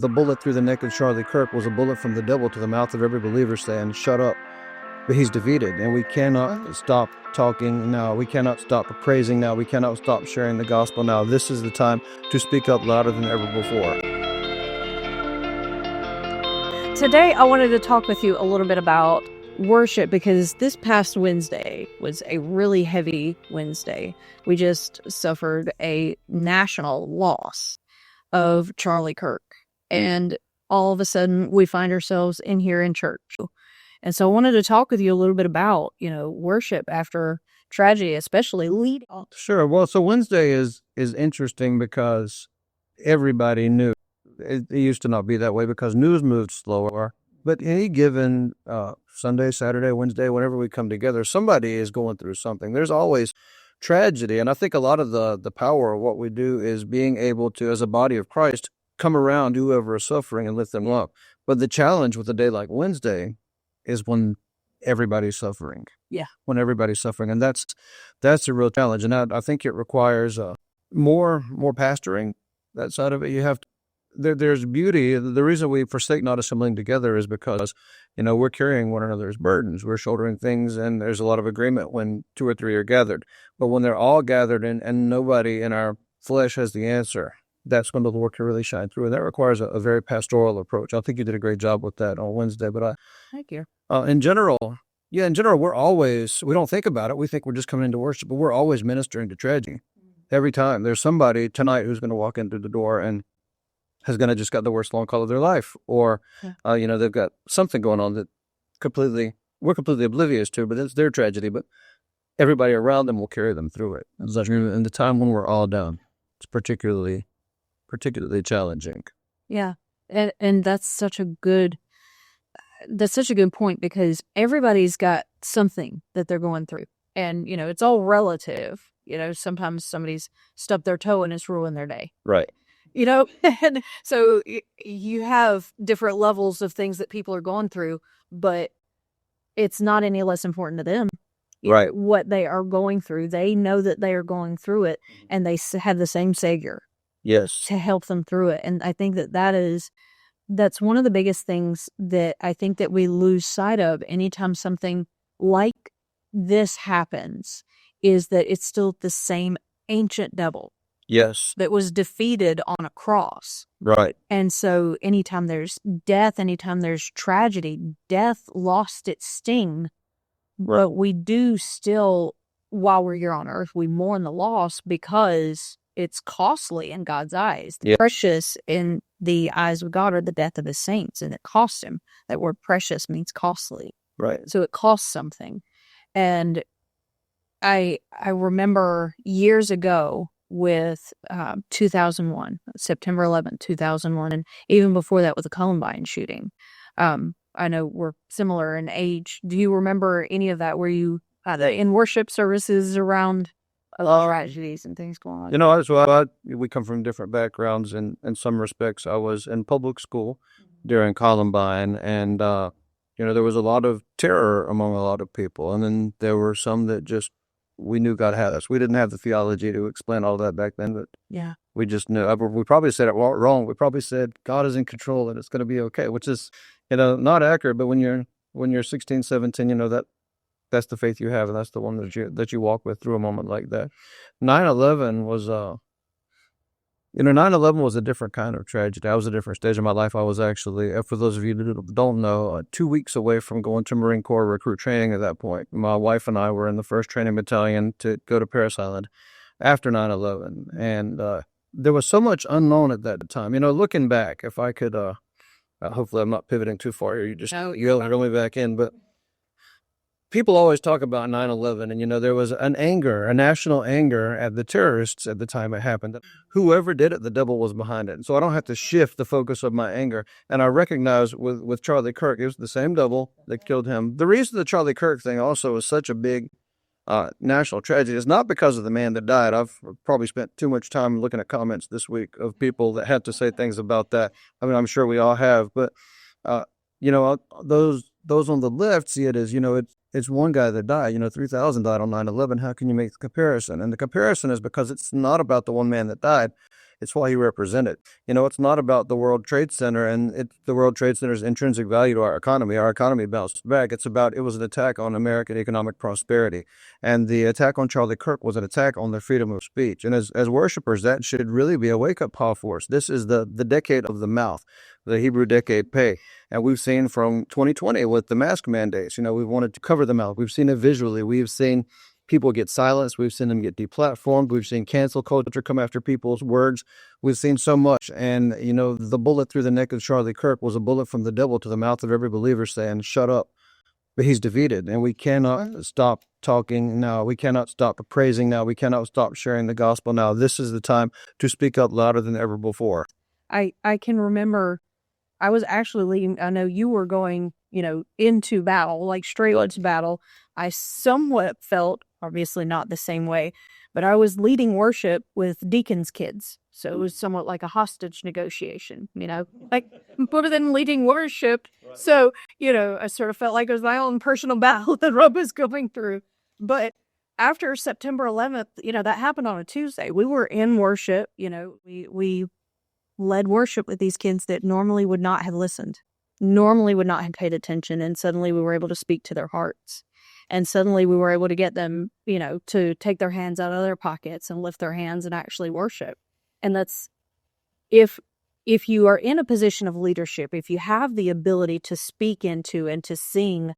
The bullet through the neck of Charlie Kirk was a bullet from the devil to the mouth of every believer saying, shut up, but he's defeated. And we cannot stop talking now. We cannot stop praising now. We cannot stop sharing the gospel now. This is the time to speak up louder than ever before. Today, I wanted to talk with you a little bit about worship because this past Wednesday was a really heavy Wednesday. We just suffered a national loss of Charlie Kirk. And all of a sudden, we find ourselves in here in church. And so I wanted to talk with you a little bit about, worship after tragedy, especially lead. Sure. Well, so Wednesday is interesting because everybody knew. It used to not be that way because news moved slower. But any given Sunday, Saturday, Wednesday, whenever we come together, somebody is going through something. There's always tragedy. And I think a lot of the power of what we do is being able to, as a body of Christ, come around whoever is suffering and lift them up. But the challenge with a day like Wednesday is when everybody's suffering. Yeah. When everybody's suffering. And that's a real challenge. And I think it requires more pastoring, that side of it. You have to, there's beauty. The reason we forsake not assembling together is because, we're carrying one another's burdens. We're shouldering things, and there's a lot of agreement when 2 or 3 are gathered. But when they're all gathered and nobody in our flesh has the answer, that's when the Lord can really shine through. And that requires a very pastoral approach. I think you did a great job with that on Wednesday. But Thank you. In general, we don't think about it. We think we're just coming into worship, but we're always ministering to tragedy. Every time. There's somebody tonight who's going to walk in through the door and has going to just got the worst long call of their life. Or, they've got something going on that we're completely oblivious to, but it's their tragedy. But everybody around them will carry them through it. And the time when we're all down, it's particularly challenging. Yeah. And that's such a good point because everybody's got something that they're going through. And, it's all relative. Sometimes somebody's stubbed their toe and it's ruined their day. Right. And so you have different levels of things that people are going through, but it's not any less important to them. Right. What they are going through. They know that they are going through it and they have the same Savior. Yes. To help them through it. And I think that's one of the biggest things that I think that we lose sight of anytime something like this happens is that it's still the same ancient devil. Yes. That was defeated on a cross. Right. And so anytime there's death, anytime there's tragedy, death lost its sting. Right. But we do still, while we're here on earth, we mourn the loss because it's costly in God's eyes. Yeah. Precious in the eyes of God are the death of his saints, and it cost him. That word precious means costly. Right. So it costs something. And I remember years ago with 2001, September 11th, 2001, and even before that with the Columbine shooting. I know we're similar in age. Do you remember any of that? Were you in worship services around tragedies and things going on? We come from different backgrounds. In some respects, I was in public school during Columbine, and there was a lot of terror among a lot of people, and then there were some that just we knew God had us. We didn't have the theology to explain all that back then, but yeah, we just knew. We probably said it wrong. We probably said God is in control and it's going to be okay, which is not accurate. But when you're 16, 17, that's the faith you have, and that's the one that you walk with through a moment like that. 9/11 was 9/11 was a different kind of tragedy. I was a different stage of my life. I was actually, for those of you that don't know, 2 weeks away from going to Marine Corps recruit training at that point. My wife and I were in the 1st Training Battalion to go to Parris Island after 9/11. And there was so much unknown at that time. Looking back, if I could, hopefully I'm not pivoting too far here. You just reel me back in. But people always talk about 9/11, and there was a national anger at the terrorists at the time it happened. Whoever did it, the devil was behind it. And so I don't have to shift the focus of my anger. And I recognize with Charlie Kirk, it was the same devil that killed him. The reason the Charlie Kirk thing also is such a big national tragedy is not because of the man that died. I've probably spent too much time looking at comments this week of people that had to say things about that. I mean, I'm sure we all have, but those on the left see it as it's one guy that died. 3,000 died on 9/11. How can you make the comparison? And the comparison is because it's not about the one man that died. It's what he represented. It's not about the World Trade Center and the World Trade Center's intrinsic value to our economy. Our economy bounced back. It was an attack on American economic prosperity. And the attack on Charlie Kirk was an attack on the freedom of speech. And as worshipers, that should really be a wake-up call for us. This is the decade of the mouth, the Hebrew decade pay. And we've seen from 2020 with the mask mandates, we wanted to cover the mouth. We've seen it visually. We've seen people get silenced. We've seen them get deplatformed. We've seen cancel culture come after people's words. We've seen so much. And, the bullet through the neck of Charlie Kirk was a bullet from the devil to the mouth of every believer saying, shut up. But he's defeated, and we cannot stop talking now. We cannot stop praising now. We cannot stop sharing the gospel now. This is the time to speak up louder than ever before. I can remember I was actually leading, I know you were going, into battle, like straight into battle. I somewhat felt, obviously not the same way, but I was leading worship with deacons' kids. So it was somewhat like a hostage negotiation, like more than leading worship. So, I sort of felt like it was my own personal battle that Rob was going through. But after September 11th, that happened on a Tuesday. We were in worship, we led worship with these kids that normally would not have listened, normally would not have paid attention. And suddenly we were able to speak to their hearts. And suddenly we were able to get them, to take their hands out of their pockets and lift their hands and actually worship. And that's, if you are in a position of leadership, if you have the ability to speak into and to sing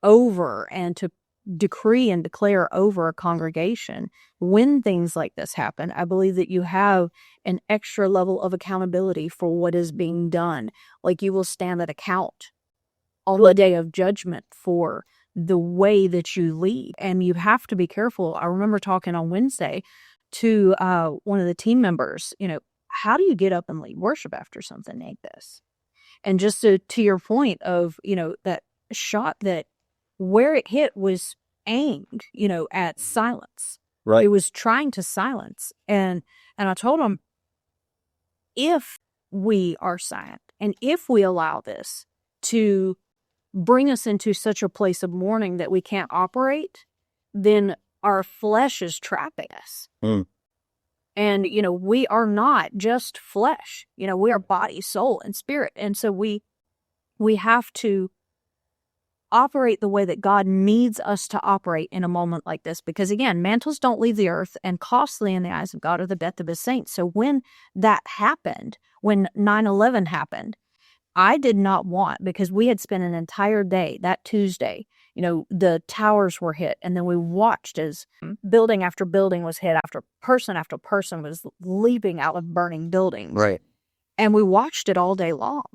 over and to decree and declare over a congregation, when things like this happen, I believe that you have an extra level of accountability for what is being done. Like you will stand at account on the day of judgment for the way that you lead. And you have to be careful. I remember talking on Wednesday to one of the team members, how do you get up and lead worship after something like this? And just to your point of, that shot that where it hit was aimed, at silence. Right. It was trying to silence. And I told him, if we are silent and if we allow this to bring us into such a place of mourning that we can't operate, then our flesh is trapping us. And, we are not just flesh. We are body, soul, and spirit. And so we have to operate the way that God needs us to operate in a moment like this. Because again, mantles don't leave the earth, and costly in the eyes of God are the death of his saints. So when that happened, when 9/11 happened, I did not want, because we had spent an entire day that Tuesday, the towers were hit. And then we watched as building after building was hit, after person was leaping out of burning buildings. Right. And we watched it all day long.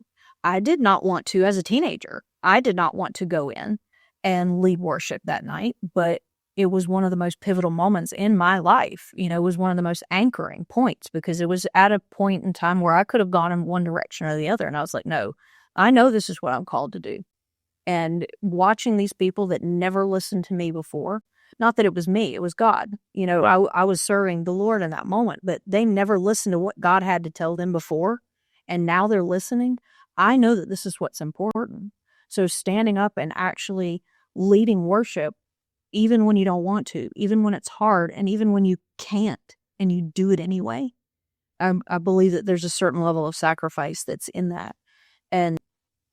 I did not want to, as a teenager, I did not want to go in and lead worship that night, but it was one of the most pivotal moments in my life. It was one of the most anchoring points, because it was at a point in time where I could have gone in one direction or the other. And I was like, no, I know this is what I'm called to do. And watching these people that never listened to me before, not that it was me, it was God. I was serving the Lord in that moment, but they never listened to what God had to tell them before. And now they're listening. I know that this is what's important. So standing up and actually leading worship, even when you don't want to, even when it's hard, and even when you can't, and you do it anyway. I believe that there's a certain level of sacrifice that's in that. And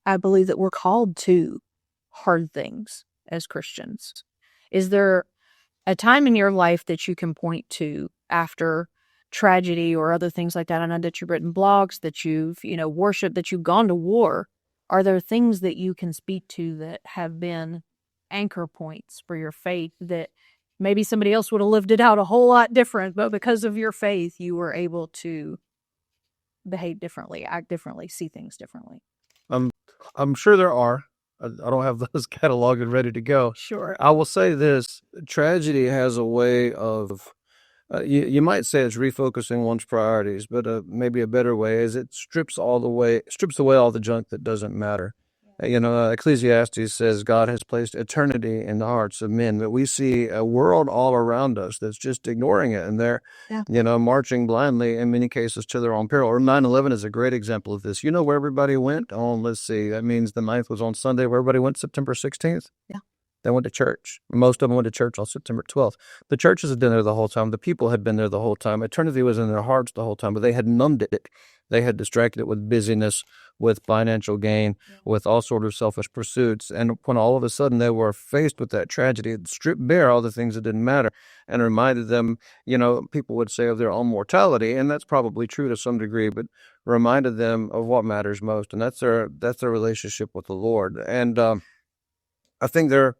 I believe that we're called to hard things as Christians. Is there a time in your life that you can point to after tragedy or other things like that? I know that you've written blogs, that you've, worshiped, that you've gone to war. Are there things that you can speak to that have been anchor points for your faith that maybe somebody else would have lived it out a whole lot different, but because of your faith, you were able to behave differently, act differently, see things differently? I'm sure there are. I don't have those cataloged and ready to go. Sure. I will say this: tragedy has a way of, you might say it's refocusing one's priorities, but maybe a better way is it strips away all the junk that doesn't matter. Ecclesiastes says God has placed eternity in the hearts of men, but we see a world all around us that's just ignoring it, and they're, marching blindly in many cases to their own peril. Or 9/11 is a great example of this. Where everybody went? Let's see. That means the 9th was on Sunday, where everybody went September 16th. Yeah. They went to church. Most of them went to church on September 12th. The churches had been there the whole time. The people had been there the whole time. Eternity was in their hearts the whole time, but they had numbed it. They had distracted it with busyness, with financial gain, with all sort of selfish pursuits. And when all of a sudden they were faced with that tragedy, it stripped bare all the things that didn't matter and reminded them, people would say, of their own mortality. And that's probably true to some degree, but reminded them of what matters most. And that's their relationship with the Lord. And I think they're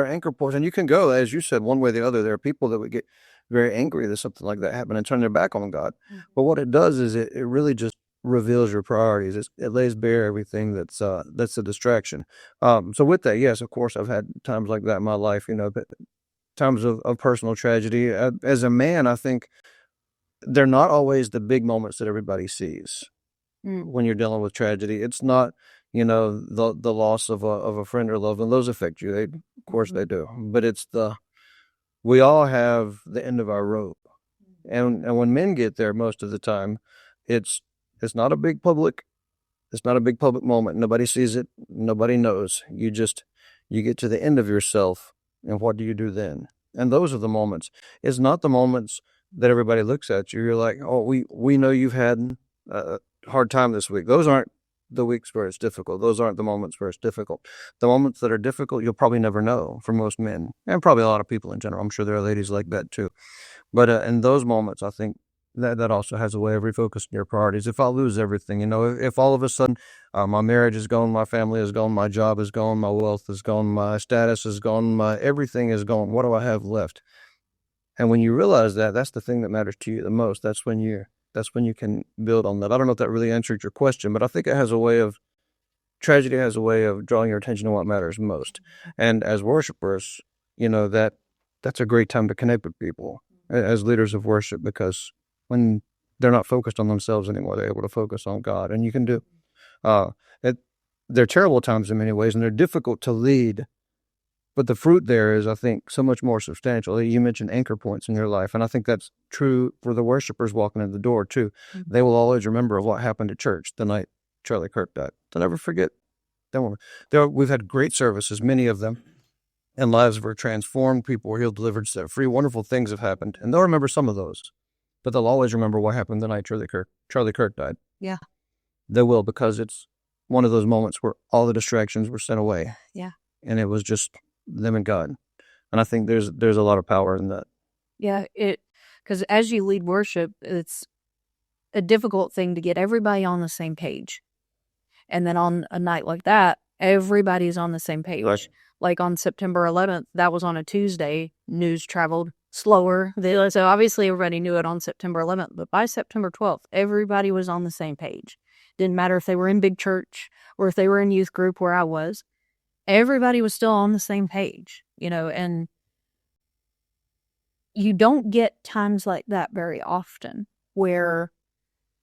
anchor points. And you can go, as you said, one way or the other. There are people that would get very angry that something like that happened and turn their back on God. But what it does is it really just reveals your priorities. It lays bare everything that's a distraction. So with that, yes, of course, I've had times like that in my life, times of personal tragedy. As a man, I think they're not always the big moments that everybody sees when you're dealing with tragedy. It's not, the loss of a friend or loved one. Those affect you. Of course they do. But it's we all have the end of our rope. And when men get there, most of the time, it's not a big public moment. Nobody sees it. Nobody knows. You get to the end of yourself, and what do you do then? And those are the moments. It's not the moments that everybody looks at you. You're like, oh, we know you've had a hard time this week. Those aren't the weeks where it's difficult. Those aren't the moments where it's difficult. The moments that are difficult, you'll probably never know for most men, and probably a lot of people in general. I'm sure there are ladies like that too. But in those moments, I think that also has a way of refocusing your priorities. If I lose everything, if all of a sudden my marriage is gone, my family is gone, my job is gone, my wealth is gone, my status is gone, my everything is gone, what do I have left? And when you realize that, that's the thing that matters to you the most. That's when you can build on that. I don't know if that really answered your question, but I think tragedy has a way of drawing your attention to what matters most. And as worshipers, that's a great time to connect with people as leaders of worship, because when they're not focused on themselves anymore, they're able to focus on God. And you can do they're terrible times in many ways, and they're difficult to lead. But the fruit there is, I think, so much more substantial. You mentioned anchor points in your life, and I think that's true for the worshipers walking in the door, too. Mm-hmm. They will always remember what happened at church the night Charlie Kirk died. They'll never forget. We've had great services, many of them, and lives were transformed. People were healed, delivered, set free. Wonderful things have happened, and they'll remember some of those. But they'll always remember what happened the night Charlie Kirk died. Yeah. They will, because it's one of those moments where all the distractions were sent away. Yeah. And it was just them and God. And I think there's a lot of power in that. Yeah, because as you lead worship, it's a difficult thing to get everybody on the same page. And then on a night like that, everybody's on the same page. Right. Like on September 11th, that was on a Tuesday, news traveled slower. So obviously everybody knew it on September 11th, but by September 12th, everybody was on the same page. Didn't matter if they were in big church or if they were in youth group where I was. Everybody was still on the same page, and you don't get times like that very often where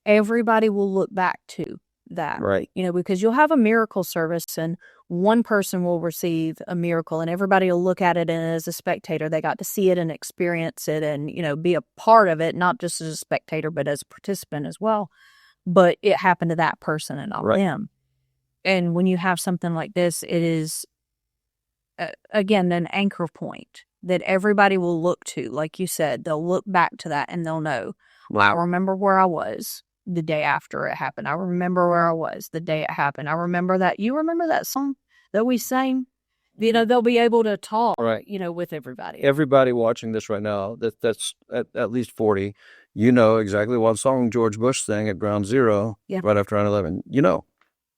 everybody will look back to that, right? Because you'll have a miracle service and one person will receive a miracle and everybody will look at it as a spectator. They got to see it and experience it and, be a part of it, not just as a spectator, but as a participant as well. But it happened to that person and not them. And when you have something like this, it is, again, an anchor point that everybody will look to. Like you said, they'll look back to that and they'll know, wow, I remember where I was the day after it happened. I remember where I was the day it happened. I remember that. You remember that song that we sang? They'll be able to talk, right, with everybody. Everybody watching this right now, that's at least 40, exactly what song George Bush sang at Ground Zero right after 9/11.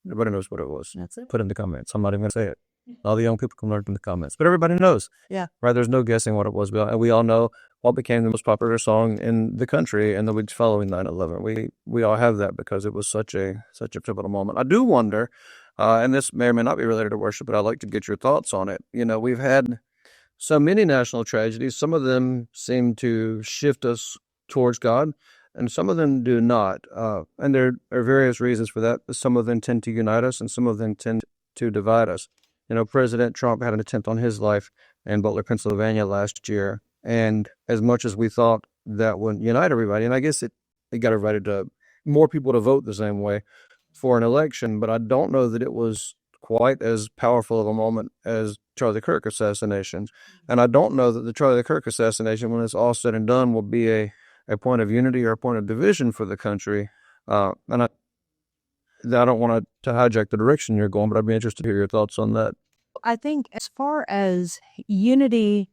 Everybody knows what it was. That's it. Put in the comments. I'm not even going to say it. All the young people can learn from the comments. But everybody knows. Yeah. Right? There's no guessing what it was. And we all know what became the most popular song in the country in the weeks following 9/11. We all have that because it was such a pivotal moment. I do wonder, and this may or may not be related to worship, but I'd like to get your thoughts on it. We've had so many national tragedies. Some of them seem to shift us towards God, and some of them do not. And there are various reasons for that. Some of them tend to unite us, and some of them tend to divide us. President Trump had an attempt on his life in Butler, Pennsylvania last year. And as much as we thought that would unite everybody, and I guess it got everybody more people to vote the same way for an election, but I don't know that it was quite as powerful of a moment as Charlie Kirk assassination. And I don't know that the Charlie Kirk assassination, when it's all said and done, will be a point of unity or a point of division for the country. And I don't want to hijack the direction you're going, but I'd be interested to hear your thoughts on that. I think as far as unity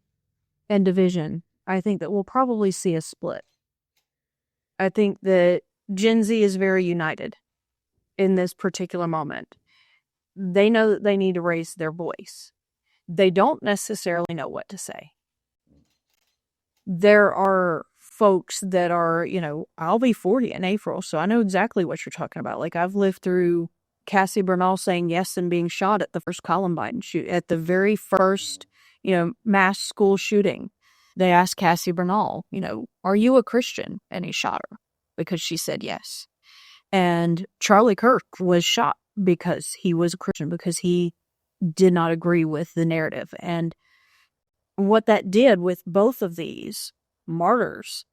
and division, I think that we'll probably see a split. I think that Gen Z is very united in this particular moment. They know that they need to raise their voice. They don't necessarily know what to say. There are folks that are, I'll be 40 in April, so I know exactly what you're talking about. Like, I've lived through Cassie Bernal saying yes and being shot at the first Columbine shoot, at the very first, mass school shooting. They asked Cassie Bernal, are you a Christian? And he shot her because she said yes. And Charlie Kirk was shot because he was a Christian, because he did not agree with the narrative. And what that did with both of these martyrs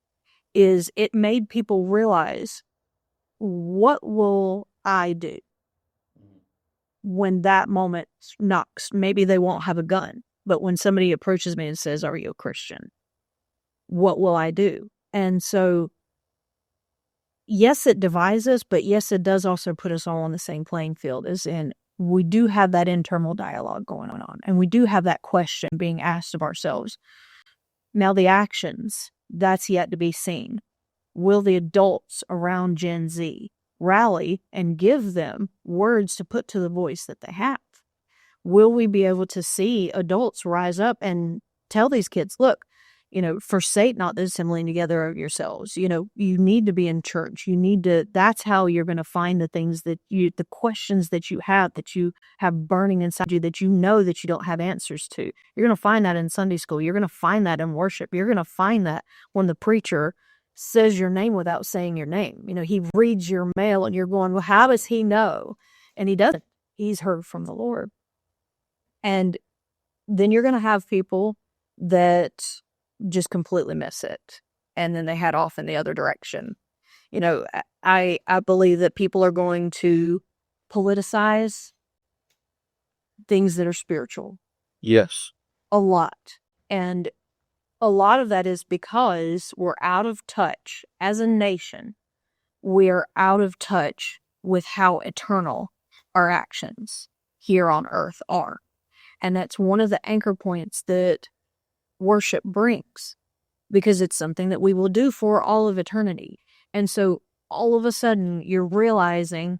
is it made people realize, what will I do when that moment knocks? Maybe they won't have a gun, but when somebody approaches me and says, are you a Christian? What will I do? And so, yes, it divides us, but yes, it does also put us all on the same playing field, as in we do have that internal dialogue going on, and we do have that question being asked of ourselves. Now, the actions, that's yet to be seen. Will the adults around Gen Z rally and give them words to put to the voice that they have? Will we be able to see adults rise up and tell these kids, look, forsake not the assembling together of yourselves. You need to be in church. That's how you're going to find the things the questions that you have burning inside you, that you don't have answers to. You're going to find that in Sunday school. You're going to find that in worship. You're going to find that when the preacher says your name without saying your name. He reads your mail and you're going, well, how does he know? And he doesn't. He's heard from the Lord. And then you're going to have people that just completely miss it, and then they head off in the other direction. I believe that people are going to politicize things that are spiritual. Yes. A lot. And a lot of that is because we're out of touch as a nation. We're out of touch with how eternal our actions here on earth are. And that's one of the anchor points that worship brings, because it's something that we will do for all of eternity. And so all of a sudden you're realizing,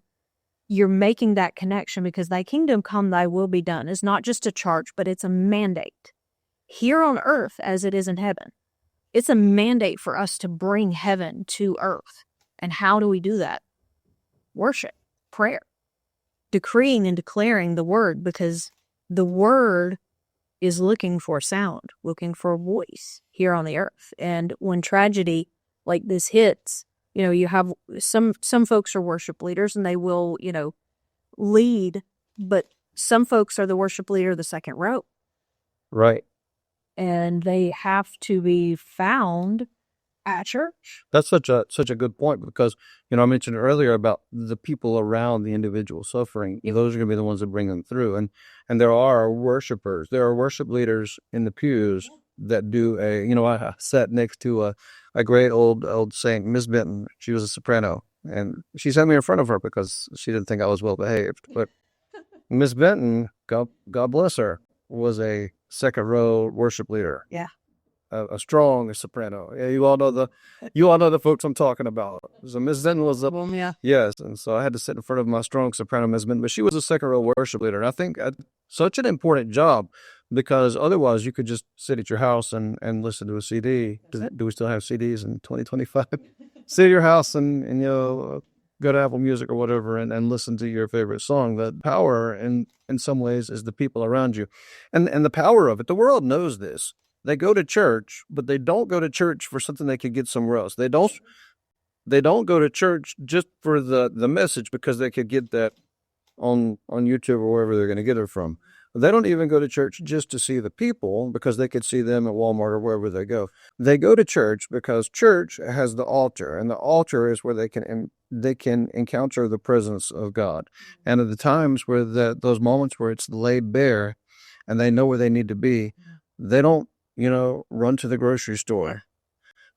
you're making that connection, because thy kingdom come, thy will be done is not just a charge, but it's a mandate here on earth as it is in heaven. It's a mandate for us to bring heaven to earth. And how do we do that? Worship, prayer, decreeing and declaring the word, because the word is looking for sound, looking for a voice here on the earth. And when tragedy like this hits, you have some folks are worship leaders and they will, lead, but some folks are the worship leader of the second row. Right. And they have to be found at church. That's such a good point, because I mentioned earlier about the people around the individual suffering. Yep. Those are going to be the ones that bring them through, and there are worshipers. There are worship leaders in the pews that do I sat next to a great old saint, Miss Benton. She was a soprano, and she sat me in front of her because she didn't think I was well behaved. But Miss Benton, God bless her, was a second row worship leader. Yeah. A strong soprano. Yeah, you all know the folks I'm talking about. So Miss Benton was up. Yeah. Yes, and so I had to sit in front of my strong soprano, Miss Benton, but she was a second row worship leader. And I think such an important job, because otherwise you could just sit at your house and listen to a CD. Do we still have CDs in 2025? Sit at your house and go to Apple Music or whatever and listen to your favorite song. The power in some ways is the people around you, and the power of it. The world knows this. They go to church, but they don't go to church for something they could get somewhere else. They don't go to church just for the message because they could get that on YouTube or wherever they're going to get it from. They don't even go to church just to see the people because they could see them at Walmart or wherever they go. They go to church because church has the altar, and the altar is where they can encounter the presence of God. And at the times where those moments where it's laid bare, and they know where they need to be, they don't run to the grocery store.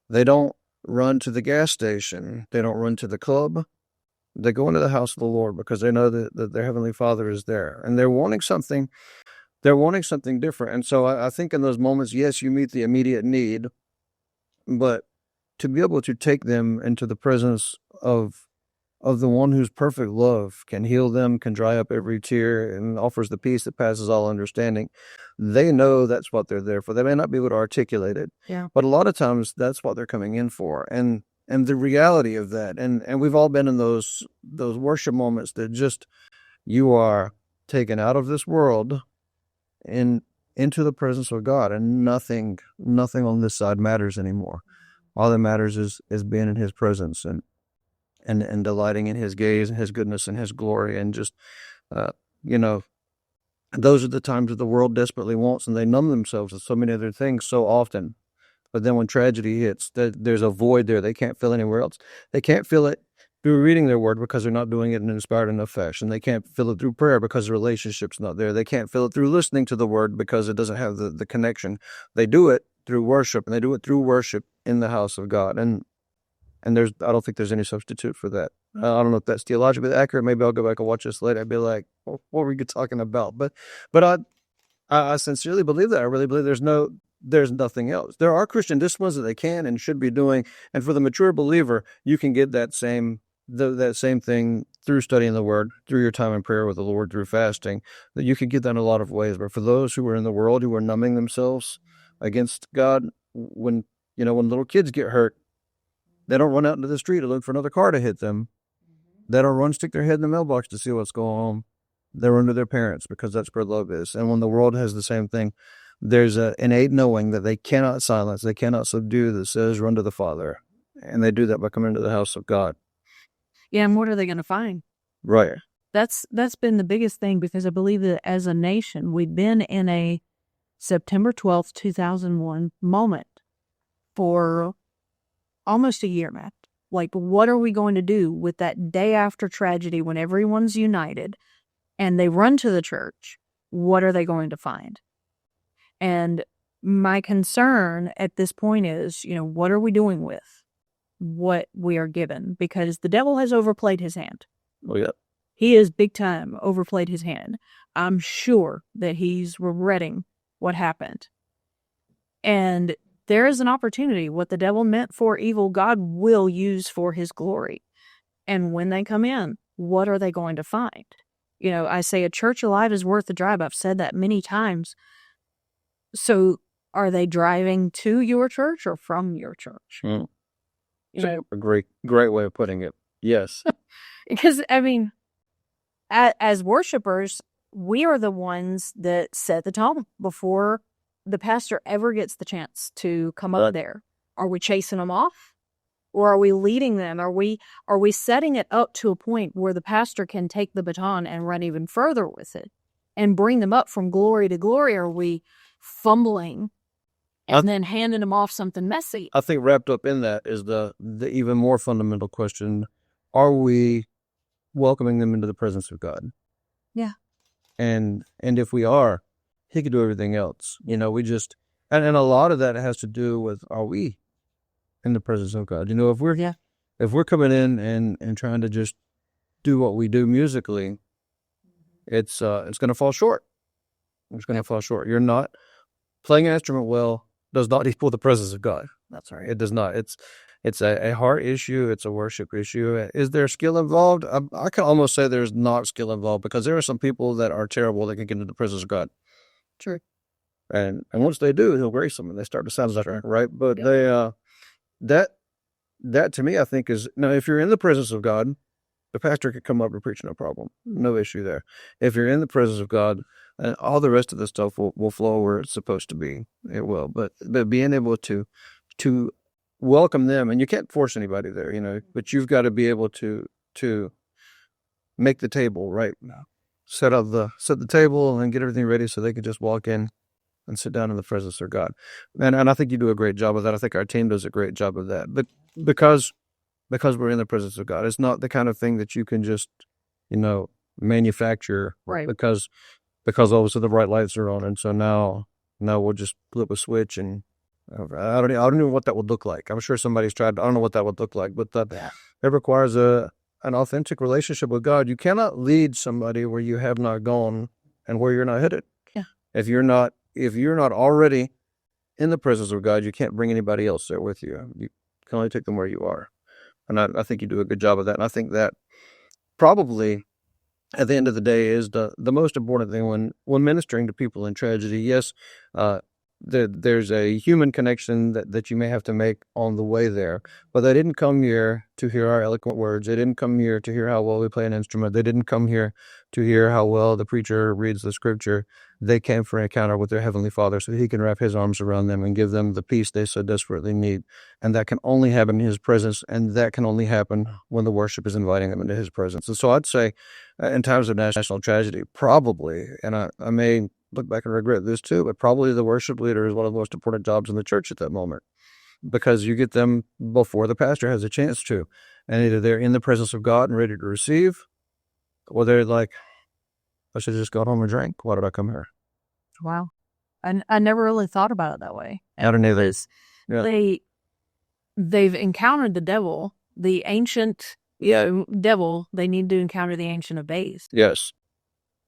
They don't run to the gas station. They don't run to the club. They go into the house of the Lord because they know that their Heavenly Father is there, and they're wanting something different. And so I think in those moments, yes, you meet the immediate need, but to be able to take them into the presence of the one whose perfect love can heal them, can dry up every tear, and offers the peace that passes all understanding, they know that's what they're there for. They may not be able to articulate it, but a lot of times that's what they're coming in for. And the reality of that, and we've all been in those worship moments that just, you are taken out of this world and into the presence of God, and nothing on this side matters anymore. All that matters is being in His presence and delighting in His gaze and His goodness and His glory, and just those are the times that the world desperately wants, and they numb themselves with so many other things so often. But then when tragedy hits, there's a void there. They can't fill anywhere else. They can't fill it through reading their word because they're not doing it in an inspired enough fashion. They can't fill it through prayer because the relationship's not there. They can't fill it through listening to the word because it doesn't have the connection. They do it through worship, and they do it through worship in the house of God. And I don't think there's any substitute for that. I don't know if that's theologically accurate. Maybe I'll go back and watch this later. I'd be like, what were you talking about? But I sincerely believe that. I really believe there's nothing else. There are Christian disciplines that they can and should be doing. And for the mature believer, you can get that same thing through studying the word, through your time in prayer with the Lord, through fasting. That you can get that in a lot of ways. But for those who are in the world, who are numbing themselves against God, when little kids get hurt, they don't run out into the street to look for another car to hit them. They don't run, stick their head in the mailbox to see what's going on. They run to their parents because that's where love is. And when the world has the same thing, there's an innate knowing that they cannot silence, they cannot subdue, that says, run to the Father. And they do that by coming to the house of God. Yeah, and what are they going to find? Right. That's been the biggest thing, because I believe that as a nation, we've been in a September 12th, 2001 moment for almost a year, Matt. Like, what are we going to do with that day after tragedy when everyone's united and they run to the church? What are they going to find? And my concern at this point is, what are we doing with what we are given? Because the devil has overplayed his hand. Oh, yeah. He has big time overplayed his hand. I'm sure that he's regretting what happened. And there is an opportunity. What the devil meant for evil, God will use for His glory. And when they come in, what are they going to find? I say a church alive is worth the drive. I've said that many times. So are they driving to your church or from your church? A great way of putting it. Yes. Because, as worshipers, we are the ones that set the tone before the pastor ever gets the chance to come up there. Are we chasing them off, or are we leading them? Are we setting it up to a point where the pastor can take the baton and run even further with it and bring them up from glory to glory? Or are we fumbling and then handing them off something messy? I think wrapped up in that is the even more fundamental question: are we welcoming them into the presence of God? Yeah. And if we are, He could do everything else. We just, and a lot of that has to do with, are we in the presence of God? If we're coming in and trying to just do what we do musically, it's going to fall short. It's going to fall short. You're not playing an instrument well does not equal the presence of God. That's right. It does not. It's a heart issue. It's a worship issue. Is there skill involved? I can almost say there's not skill involved, because there are some people that are terrible that can get into the presence of God. True. And once they do, He'll grace them and they start to sound better, right? But that to me, I think is, now, if you're in the presence of God, the pastor could come up and preach, no problem. No issue there. If you're in the presence of God, all the rest of the stuff will flow where it's supposed to be. It will. But being able to welcome them, and you can't force anybody there, but you've got to be able to make the table right now. set the table and get everything ready so they could just walk in and sit down in the presence of God. And I think you do a great job of that. I think our team does a great job of that. But because we're in the presence of God, it's not the kind of thing that you can just, manufacture, Right. because obviously the bright lights are on, and so now we'll just flip a switch, and I don't know what that would look like. I'm sure somebody's tried. I don't know what that would look like, but it requires an authentic relationship with God. You cannot lead somebody where you have not gone and where you're not headed. Yeah. If you're not already in the presence of God, you can't bring anybody else there with you. You can only take them where you are. And I think you do a good job of that. And I think that probably at the end of the day is the most important thing when ministering to people in tragedy. Yes, there's a human connection that you may have to make on the way there, but they didn't come here to hear our eloquent words. They didn't come here to hear how well we play an instrument. They didn't come here to hear how well the preacher reads the scripture. They came for an encounter with their Heavenly Father so he can wrap his arms around them and give them the peace they so desperately need. And that can only happen in his presence, and that can only happen when the worship is inviting them into his presence. And so I'd say in times of national tragedy, probably, and I may look back and regret this too, but probably the worship leader is one of the most important jobs in the church at that moment, because you get them before the pastor has a chance to, and either they're in the presence of God and ready to receive, or they're like, I should have just gone home and drank. Why did I come here? Wow. I never really thought about it that way. I don't know this. Yeah. They've encountered the devil, the ancient devil. They need to encounter the Ancient of Days. Yes.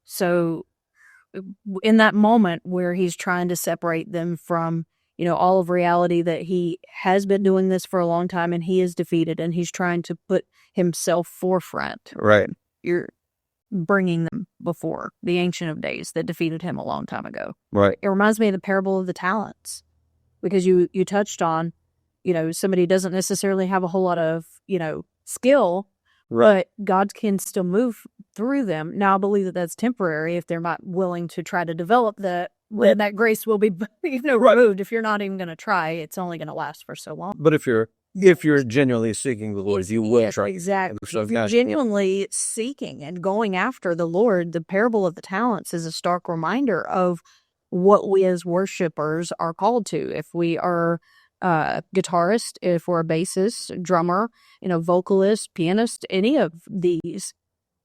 So in that moment where he's trying to separate them from, all of reality, that he has been doing this for a long time and he is defeated, and he's trying to put himself forefront. Right. You're bringing them before the Ancient of Days that defeated him a long time ago. Right. It reminds me of the parable of the talents, because you touched on, somebody doesn't necessarily have a whole lot of, skill, but God can still move through them. Now, I believe that that's temporary if they're not willing to try to develop that. When that grace will be, removed. If you're not even going to try, it's only going to last for so long. But if you're genuinely seeking the Lord, you will try. Exactly. If you're genuinely seeking and going after the Lord, the parable of the talents is a stark reminder of what we as worshipers are called to. If we are a guitarist, if we're a bassist, drummer, vocalist, pianist, any of these,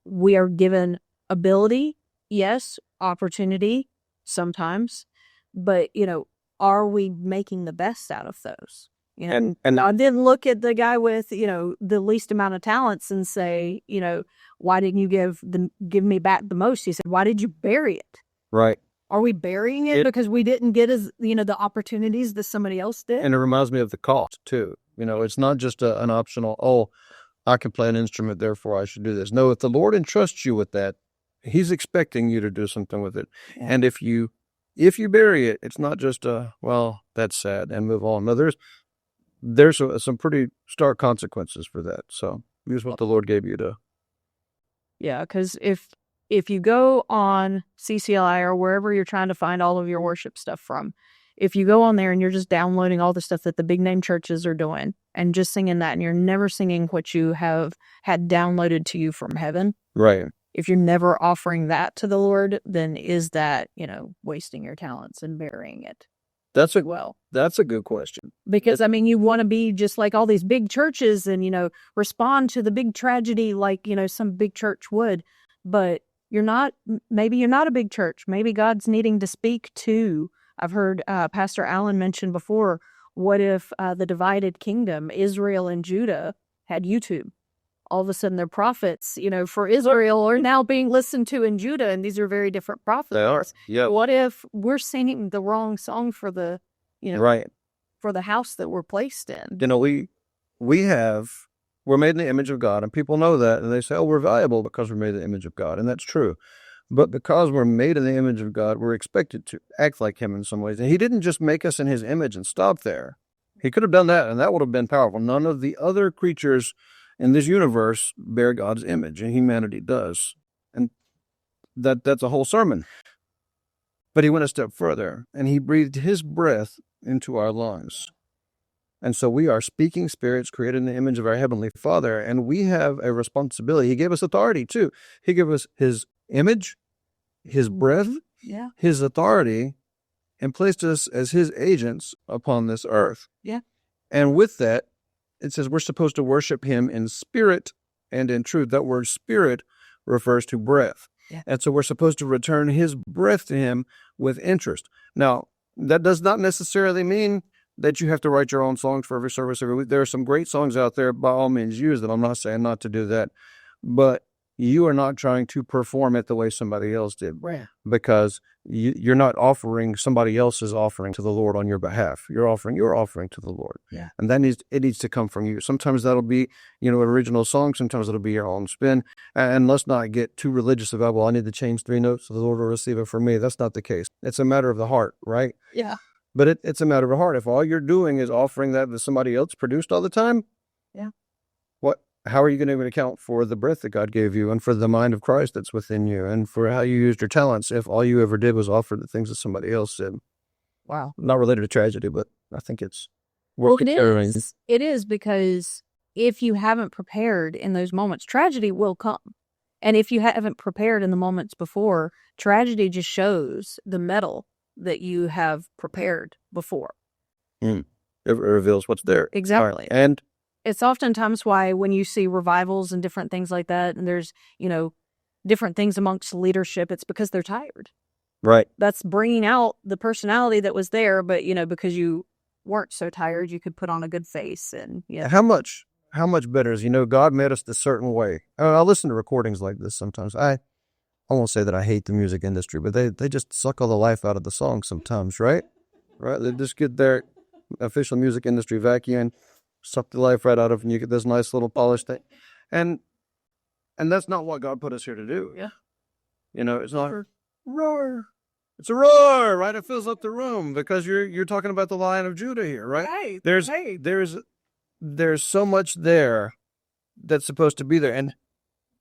we are given ability, yes, opportunity sometimes, but are we making the best out of those? And I didn't look at the guy with the least amount of talents and say, why didn't you give me back the most? He said, why did you bury it? Right. Are we burying it because we didn't get the opportunities that somebody else did? And it reminds me of the cost too. It's not just an optional, I can play an instrument, therefore I should do this. No, if the Lord entrusts you with that, he's expecting you to do something with it. Yeah. And if you bury it, it's not just that's sad and move on. No, there's some pretty stark consequences for that. So use what the Lord gave you to. Yeah, because if you go on CCLI or wherever you're trying to find all of your worship stuff from, if you go on there and you're just downloading all the stuff that the big name churches are doing and just singing that, and you're never singing what you have had downloaded to you from heaven. Right. If you're never offering that to the Lord, then is that, wasting your talents and burying it? That's a good question. Because, you want to be just like all these big churches and, respond to the big tragedy like, some big church would. But maybe you're not a big church. Maybe God's needing to speak to, I've heard Pastor Allen mention before, what if the divided kingdom, Israel and Judah, had YouTube? All of a sudden their prophets, for Israel are now being listened to in Judah, and these are very different prophets. They are. Yeah. What if we're singing the wrong song for the, right, for the house that we're placed in? We're made in the image of God, and people know that, and they say, we're valuable because we're made in the image of God, and that's true. But because we're made in the image of God, we're expected to act like him in some ways. And he didn't just make us in his image and stop there. He could have done that, and that would have been powerful. None of the other creatures in this universe bear God's image, and humanity does. And that's a whole sermon. But he went a step further, and he breathed his breath into our lungs. And so we are speaking spirits created in the image of our Heavenly Father, and we have a responsibility. He gave us authority, too. He gave us his image, his breath, Yeah. his authority, and placed us as his agents upon this earth. Yeah. And with that, it says we're supposed to worship him in spirit and in truth. That word spirit refers to breath. Yeah. And so we're supposed to return his breath to him with interest. Now, that does not necessarily mean that you have to write your own songs for every service every week. There are some great songs out there, by all means use them. I'm not saying not to do that. But you are not trying to perform it the way somebody else did. Right. Because you're not offering somebody else's offering to the Lord on your behalf. You're offering your offering to the Lord. Yeah. And it needs to come from you. Sometimes that'll be, an original song. Sometimes it'll be your own spin. And let's not get too religious about, well, I need to change 3 notes so the Lord will receive it from me. That's not the case. It's a matter of the heart, right? Yeah. But it's a matter of the heart. If all you're doing is offering that somebody else produced all the time, yeah, how are you going to account for the breath that God gave you and for the mind of Christ that's within you and for how you used your talents if all you ever did was offer the things that somebody else did? Wow. Not related to tragedy, but I think it's it is. It is, because if you haven't prepared in those moments, tragedy will come. And if you haven't prepared in the moments before, tragedy just shows the mettle that you have prepared before. It reveals what's there. Exactly. And it's oftentimes why when you see revivals and different things like that, and there's, different things amongst leadership, it's because they're tired. Right. That's bringing out the personality that was there, but, because you weren't so tired, you could put on a good face. And how much better is, God made us this certain way. I listen to recordings like this sometimes. I won't say that I hate the music industry, but they just suck all the life out of the song sometimes, right? Right? They just get their official music industry vacuum, suck the life right out of, and you get this nice little polished thing. And that's not what God put us here to do. Yeah. It's not roar. It's a roar, right? It fills up the room because you're talking about the Lion of Judah here, right? There's so much there that's supposed to be there. And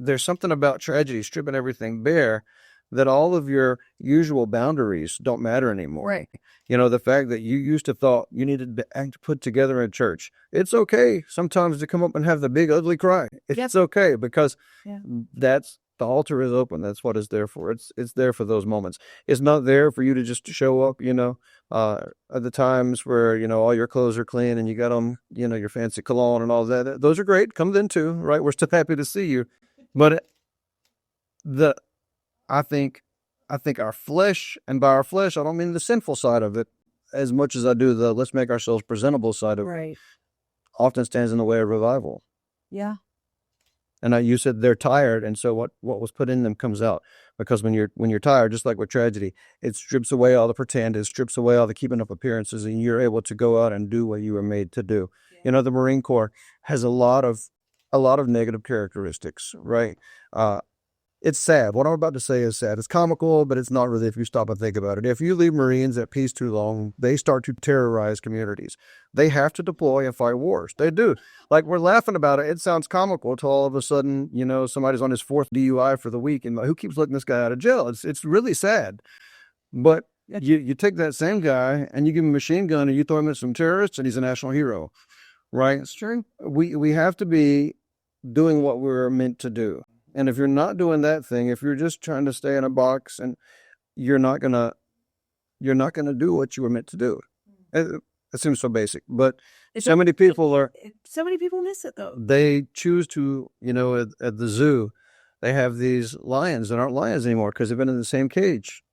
there's something about tragedy stripping everything bare that all of your usual boundaries don't matter anymore. Right. The fact that you used to thought you needed to act put together in church. It's okay sometimes to come up and have the big ugly cry. It's okay because that's the altar is open. That's what it's there for. It's there for those moments. It's not there for you to just show up, at the times where, all your clothes are clean and you got them, your fancy cologne and all that. Those are great. Come then too, right? We're still happy to see you. But I think our flesh, and by our flesh, I don't mean the sinful side of it as much as I do the let's make ourselves presentable side of it, often stands in the way of revival. Yeah. And you said they're tired, and so what was put in them comes out. Because when you're tired, just like with tragedy, it strips away all the pretend, it strips away all the keeping up appearances, and you're able to go out and do what you were made to do. Yeah. The Marine Corps has a lot of negative characteristics, right? It's sad. What I'm about to say is sad. It's comical, but it's not really if you stop and think about it. If you leave Marines at peace too long, they start to terrorize communities. They have to deploy and fight wars. They do. Like, we're laughing about it. It sounds comical until all of a sudden, somebody's on his 4th DUI for the week and who keeps letting this guy out of jail? It's really sad. But you take that same guy and you give him a machine gun and you throw him at some terrorists and he's a national hero, right? It's true. We have to be doing what we're meant to do. And if you're not doing that thing, if you're just trying to stay in a box, and you're not gonna do what you were meant to do. It seems so basic, but so many people miss it though. They choose to, at the zoo, they have these lions that aren't lions anymore because they've been in the same cage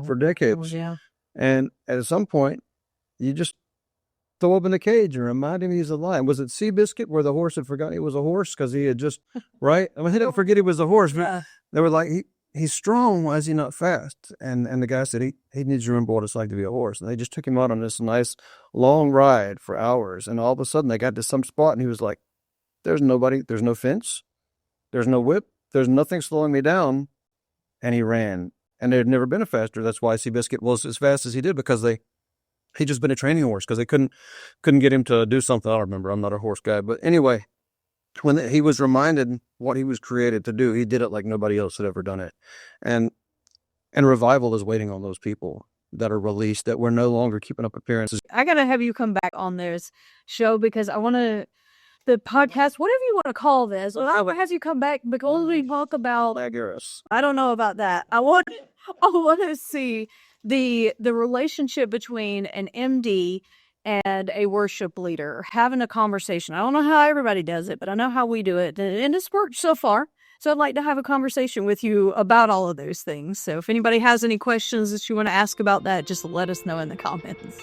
for decades. Yeah. And at some point, you just throw up in the cage and remind him he's a lion. Was it Seabiscuit where the horse had forgotten he was a horse because he had just, right? I mean, he didn't forget he was a horse, but they were like, he's strong. Why is he not fast? And the guy said he needs to remember what it's like to be a horse. And they just took him out on this nice long ride for hours. And all of a sudden they got to some spot and he was like, there's nobody, there's no fence, there's no whip, there's nothing slowing me down. And he ran. And there had never been a faster. That's why Seabiscuit was as fast as he did, because he'd just been a training horse because they couldn't get him to do something. I don't remember. I'm not a horse guy. But anyway, when he was reminded what he was created to do, he did it like nobody else had ever done it. And revival is waiting on those people that are released, that we're no longer keeping up appearances. I got to have you come back on this show because I want to, the podcast, whatever you want to call this, I want to have you come back because we talk about Matt Garris. I don't know about that. I want I want to see the relationship between an MD and a worship leader having a conversation. I don't know how everybody does it, but I know how we do it, and it's worked so far. So I'd like to have a conversation with you about all of those things. So if anybody has any questions that you want to ask about that, just let us know in the comments.